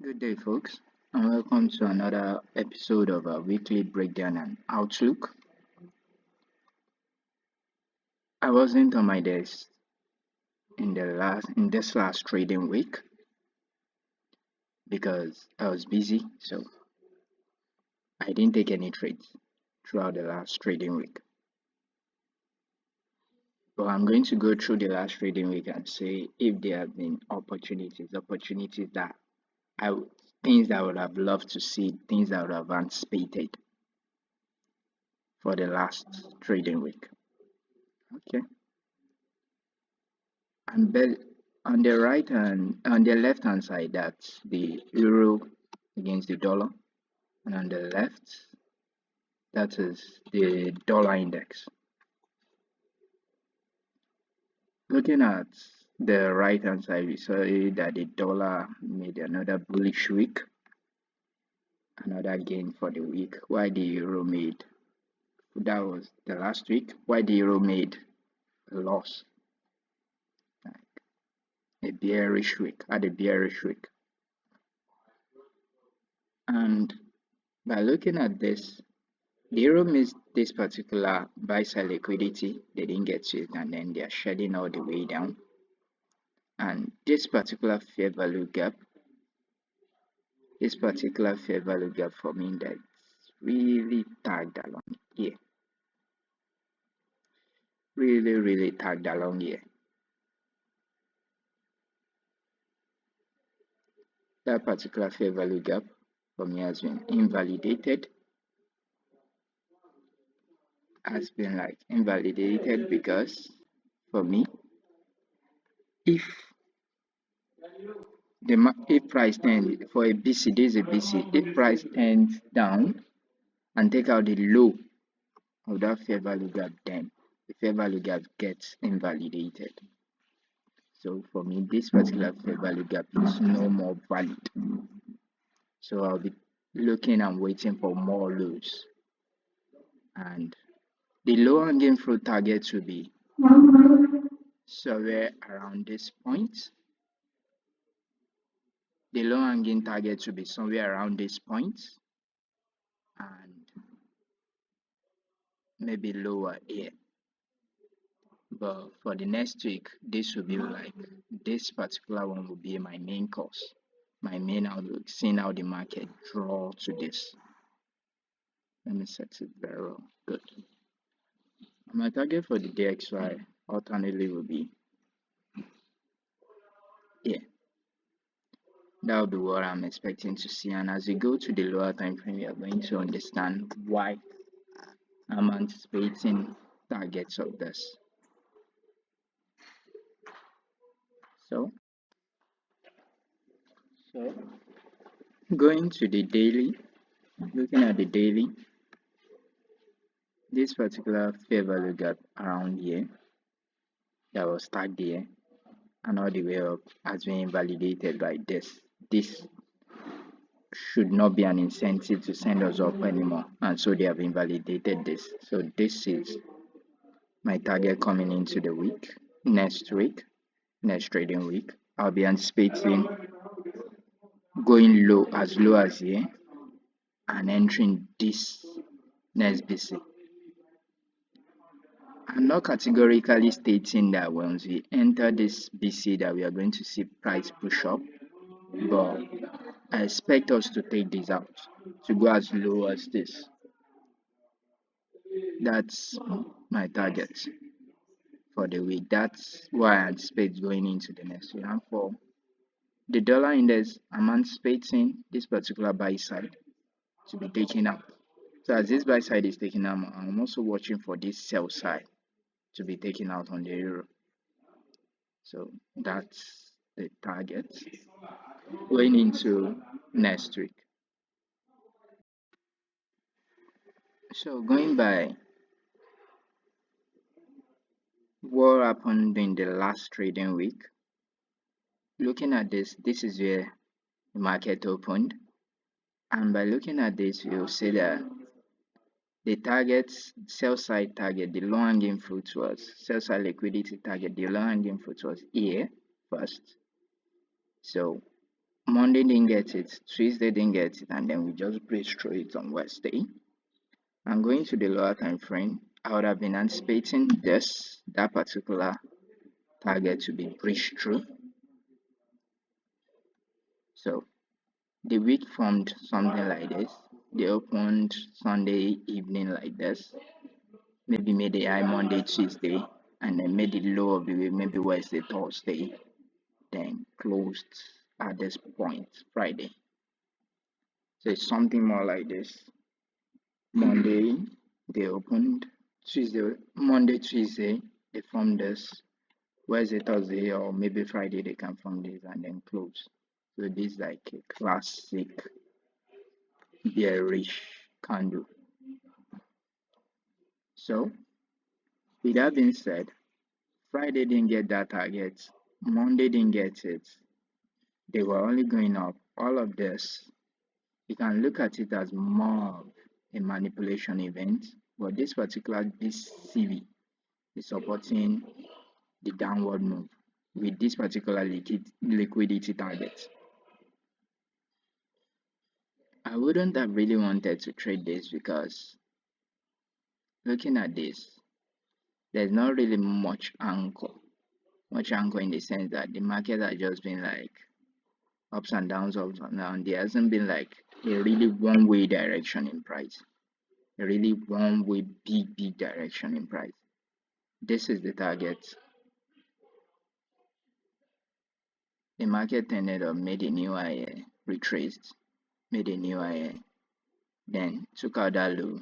Good day, folks, and welcome to another episode of our weekly breakdown and outlook. I wasn't on my desk in this last trading week because I was busy, so I didn't take any trades throughout the last trading week. But I'm going to go through the last trading week and say if there have been opportunities that things that I would have loved to see, things that I would have anticipated for the last trading week. Okay. And then on the left hand side, that's the euro against the dollar, and on the left, that is the dollar index. Looking at the right hand side, we saw that the dollar made another bullish week, another gain for the week, while the euro made, that was the last week, while the euro made a loss, like a bearish week, had a bearish week. And by looking at this, the euro missed this particular buy side liquidity, they didn't get to it, and then they are shedding all the way down. And this particular fair value gap for me, that's really tagged along here. Really tagged along here. That particular fair value gap for me has been invalidated. Because for me, if price tends for a BC, this is a BC, if price tends down and take out the low of that fair value gap, then the fair value gap gets invalidated. So for me, this particular fair value gap is no more valid. So I'll be looking and waiting for more lows. And the low hanging fruit target will be somewhere around this point. The low hanging target will be somewhere around this point, and maybe lower here. But for the next week, this will be like this particular one will be my main course, my main outlook, seeing how the market draw to this. Let me set it very well. Good. My target for the DXY alternately will be here. That will be what I'm expecting to see. And as we go to the lower time frame, we are going to understand why I'm anticipating targets of this. So going to the daily, looking at the daily, this particular fair value gap around here that was tagged here and all the way up has been invalidated by this. This should not be an incentive to send us up anymore, and so they have invalidated this. So this is my target coming into the week. Next trading week, I'll be anticipating going low as here and entering this next BC. I'm not categorically stating that once we enter this BC that we are going to see price push up, but I expect us to take this out, to go as low as this. That's my target for the week. That's why I anticipate going into the next week. And for the dollar index, I'm anticipating this particular buy side to be taken out. So as this buy side is taken out, I'm also watching for this sell side to be taken out on the euro. So that's the target going into next week. So going by what happened in the last trading week, looking at this is where the market opened, and by looking at this, you'll see that the sell side target, the low hanging fruit was sell side liquidity target, the low hanging fruit was here first. So Monday didn't get it, Tuesday didn't get it, and then we just breeze through it on Wednesday. And going to the lower time frame, I would have been anticipating that particular target to be breached through. So the week formed something like this. They opened Sunday evening like this, maybe made the high Monday, Tuesday, and then made the low of the week, maybe Wednesday, Thursday, then closed at this point, Friday. So it's something more like this. Monday, they opened. Monday, Tuesday, they formed this. Wednesday, Thursday, or maybe Friday, they can form this and then close. So this is like a classic bearish candle. So with that being said, Friday didn't get that target, Monday didn't get it. They were only going up. All of this, you can look at it as more of a manipulation event, but this particular BCV is supporting the downward move with this particular liquidity target. I wouldn't have really wanted to trade this because looking at this, there's not really much anchor in the sense that the market has just been like ups and downs, there hasn't been like a really one-way direction in price, a really one-way big direction in price. This is the target. The market ended up made a new high, retraced, made a new high, then took out that low,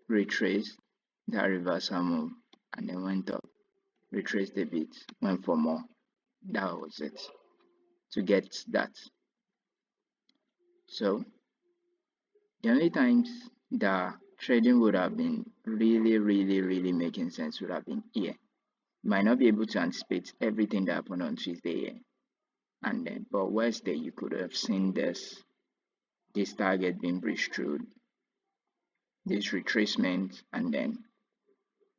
retraced that reversal move, and then went up, retraced a bit, went for more. That was it to get that. So the only times that trading would have been really making sense would have been here. You might not be able to anticipate everything that happened on Tuesday here, and then but Wednesday you could have seen this target being breached through, this retracement, and then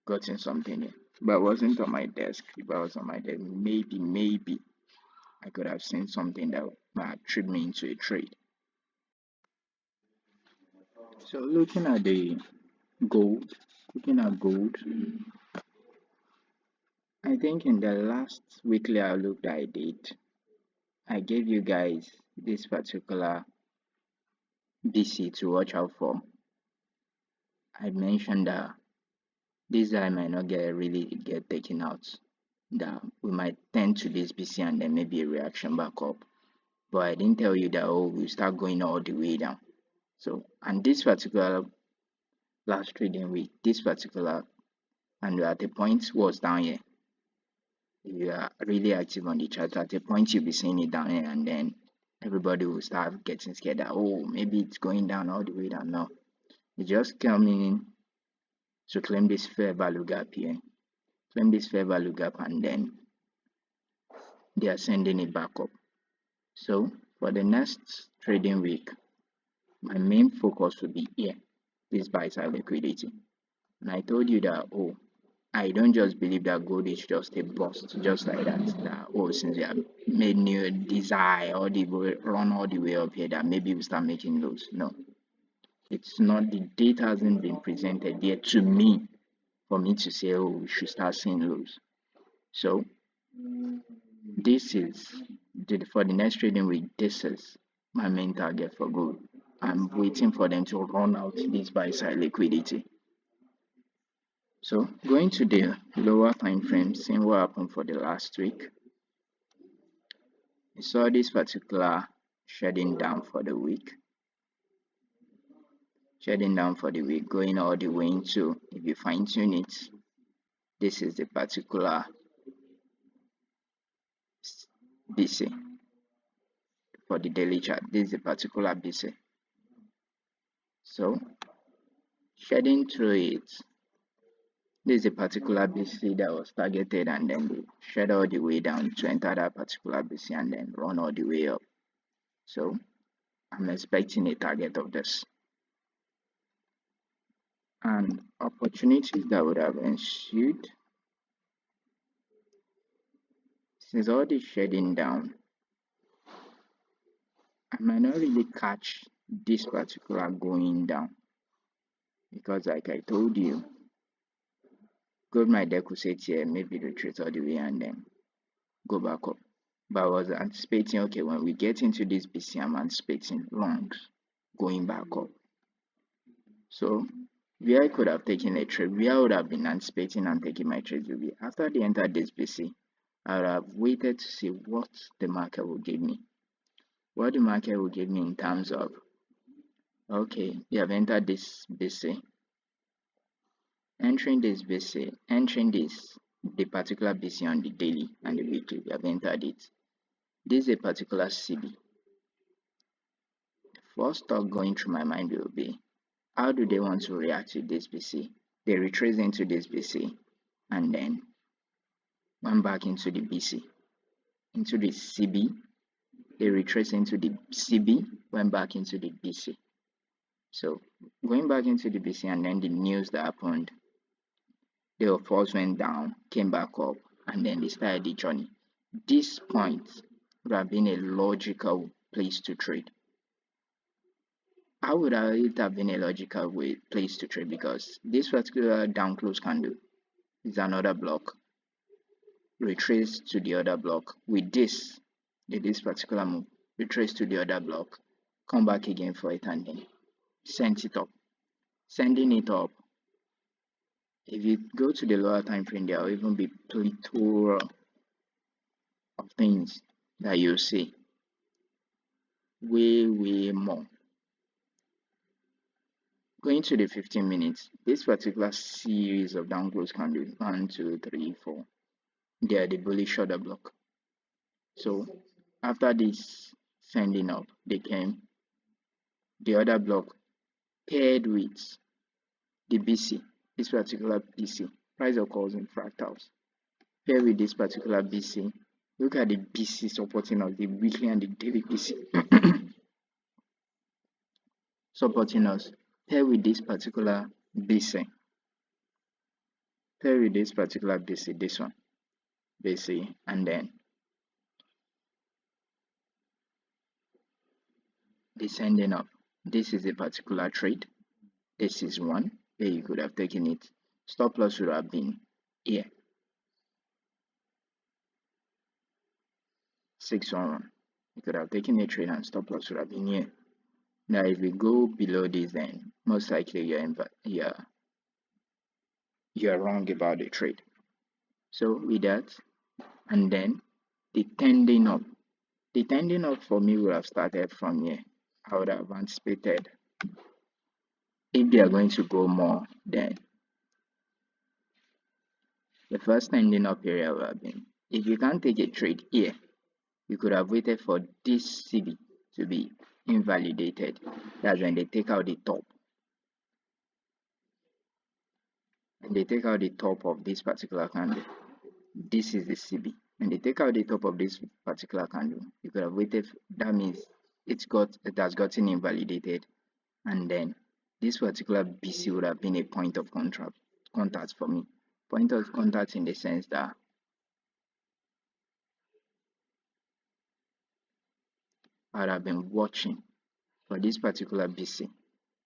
gotten something here. But it wasn't on my desk. If I was on my desk, maybe I could have seen something that might trip me into a trade. So looking at gold, I think in the last weekly outlook that I did, I gave you guys this particular BC to watch out for. I mentioned that this guy might not really get taken out, that we might tend to this BC and then maybe a reaction back up. But I didn't tell you that we'll start going all the way down. So, and this particular last trading week, and at the point was down here. If you are really active on the chart, at a point you'll be seeing it down here, and then everybody will start getting scared that, oh, maybe it's going down all the way down. No, it's just coming in to claim this fair value gap here, and then they are sending it back up. So for the next trading week, my main focus will be here, this buy side liquidity. And I told you that, oh, I don't just believe that gold is just a bust, just like that oh, since we have made new desire all the way, run all the way up here, that maybe we start making lows. No, it's not. The data hasn't been presented yet to me for me to say, oh, we should start seeing lows. So this is for the next trading week. This is my main target for gold. I'm waiting for them to run out this buy side liquidity. So going to the lower time frame, seeing what happened for the last week, we saw this particular shedding down for the week, going all the way into, if you fine tune it, this is the particular BC for the daily chart. This is the particular BC. So shedding through it, this is a particular BC that was targeted, and then they shed all the way down to enter that particular BC and then run all the way up. So I'm expecting a target of this. And opportunities that would have ensued since all this shedding down, I might not really catch this particular going down because, like I told you, gold my deck will sit here, maybe retreat all the way and then go back up. But I was anticipating, okay, when we get into this BC, I'm anticipating longs going back up. So where I could have taken a trade, where I would have been anticipating and taking my trades will be after they entered this BC, I would have waited to see what the market will give me. What the market will give me in terms of, okay, they have entered this BC, entering this BC, entering the particular BC on the daily and the weekly, we have entered it. This is a particular CB. The first thought going through my mind will be, how do they want to react to this BC? They retrace into this BC and then went back into the BC, into the CB. They retrace into the CB, went back into the BC. So going back into the BC and then the news that happened, the first went down, came back up, and then they started the journey. This point would have been a logical place to trade. How would it have been a logical place to trade? Because this particular down close candle is another block, retrace to the other block. With this particular move, retrace to the other block, come back again for it and then send it up. Sending it up, if you go to the lower time frame, there will even be plethora of things that you'll see. Way more. Going to the 15 minutes, this particular series of down close candles, 1, 2, 3, 4, they are the bullish order block. So after this sending up, they came the other block paired with the BC, this particular BC, price of calls in fractals, paired with this particular BC. Look at the BC supporting us, the weekly and the daily BC supporting us, paired with this particular BC, paired with this particular BC, this one, BC, and then descending up. This is a particular trade. This is one where you could have taken it. Stop loss would have been here. 611. You could have taken a trade and stop loss would have been here. Now if we go below this, then most likely you're wrong about the trade. So with that, and then the tending up. The tending up for me would have started from here. I would have anticipated if they are going to go more, then the first tending up area would have been, if you can't take a trade here, you could have waited for this CB to be invalidated. That's when they take out the top. And they take out the top of this particular candle. This is the CB. And they take out the top of this particular candle. You could have waited. That means it has gotten invalidated. And then this particular BC would have been a point of contact for me. Point of contact in the sense that I would have been watching for this particular BC,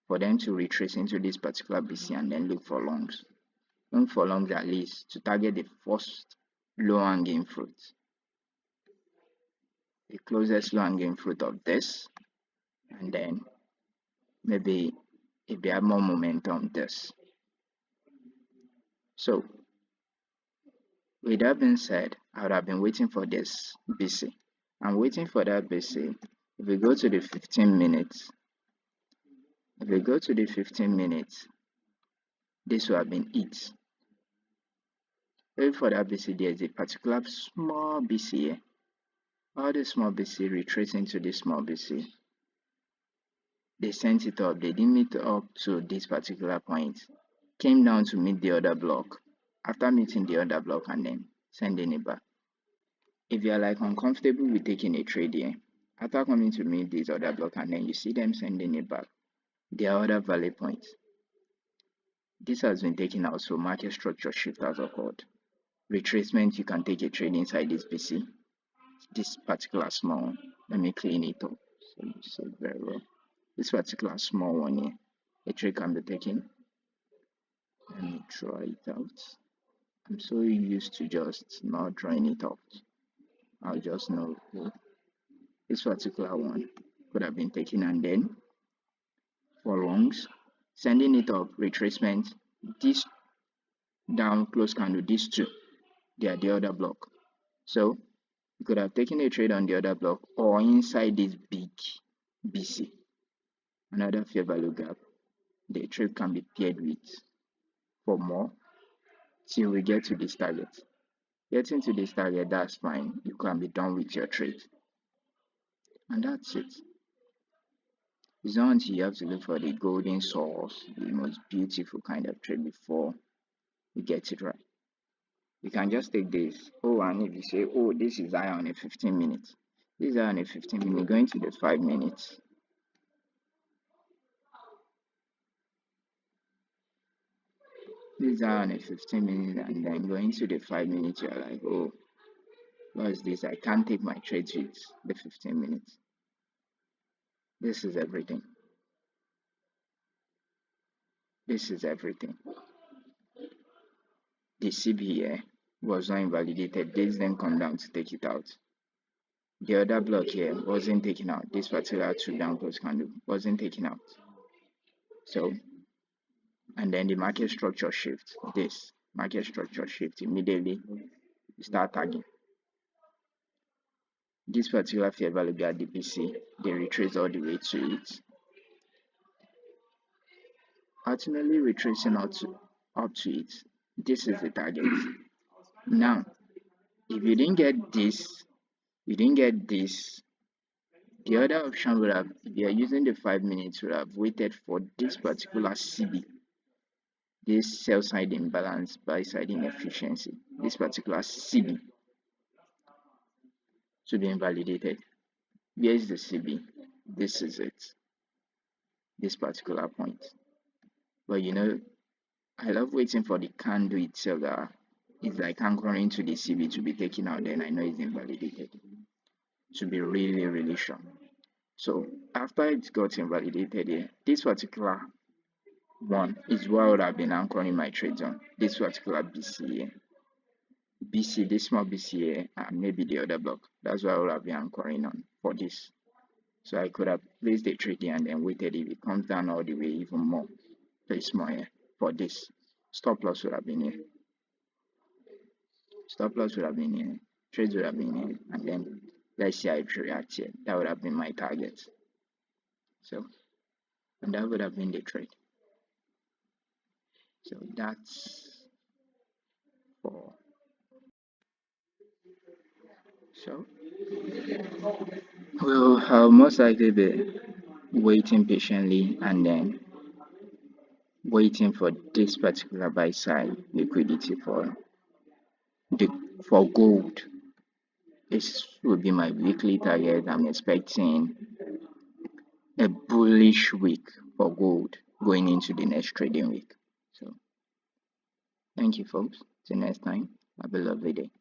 for them to retrace into this particular BC and then look for longs. Look for longs at least to target the first low hanging fruit, the closest low hanging fruit of this, and then maybe if they have more momentum, this. So with that being said, I would have been waiting for this BC. I'm waiting for that BC. If we go to the 15 minutes, this will have been it. Wait for that BC, there is a particular small BC here. All the small BC retrace into this small BC. They sent it up, they didn't meet up to this particular point, came down to meet the other block. After meeting the other block and then sending it back. If you are like uncomfortable with taking a trade here, after coming to meet this other block and then you see them sending it back, there are other valid points. This has been taken out, so market structure shift has occurred. Retracement, you can take a trade inside this BC. This particular small one. Let me clean it up So very well. This particular small one here, a trade can be taken. Let me try it out. I'm so used to just not drawing it out. I'll just know this particular one could have been taken, and then for longs, sending it up, retracement, this down close candle, these two, they are the other block. So you could have taken a trade on the other block or inside this big BC, another fair value gap. The trade can be paired with for more till we get to this target. Getting to this target, that's fine. You can be done with your trade. And that's it. It's not until you have to look for the golden source, the most beautiful kind of trade before you get it right. You can just take this. Oh, and if you say, oh, this is high on a 15 minutes. This is high on a 15 minute, going to the 5 minutes. This is high on a 15 minutes, and then going to the 5 minutes, you're like, oh, what is this? I can't take my trades with the 15 minutes. This is everything. This is everything. The CB here was not invalidated. This then come down to take it out. The other block here wasn't taken out. This particular two down close candle wasn't taken out. So, and then the market structure shift. This market structure shift immediately. You start tagging. This particular fair value gap DPC, they retrace all the way to it. Ultimately retracing up to it. This is the target. Now, if you didn't get this, the other option would have, if you are using the 5 minutes, would have waited for this particular CB, this sell side imbalance, buy side inefficiency, this particular CB to be invalidated. Where is the CB? This is it, this particular point. But you know, I love waiting for the candle itself that is like anchoring to the CB to be taken out, then I know it's invalidated, to be really, really sure. So after it got invalidated here, this particular one is what I would have been anchoring my trades on. This particular BC here. BC, this small BC here, and maybe the other block. That's what I would have been anchoring on for this. So I could have placed the trade here and then waited if it comes down all the way even more. Place more here for this. Stop loss would have been here. Stop loss would have been here. Trades would have been here. And then let's see how it reacts here. That would have been my target. So, and that would have been the trade. So that's for. So I'll most likely be waiting patiently and then waiting for this particular buy side liquidity for gold. This will be my weekly target. I'm expecting a bullish week for gold going into the next trading week. So thank you folks. Till next time. Have a lovely day.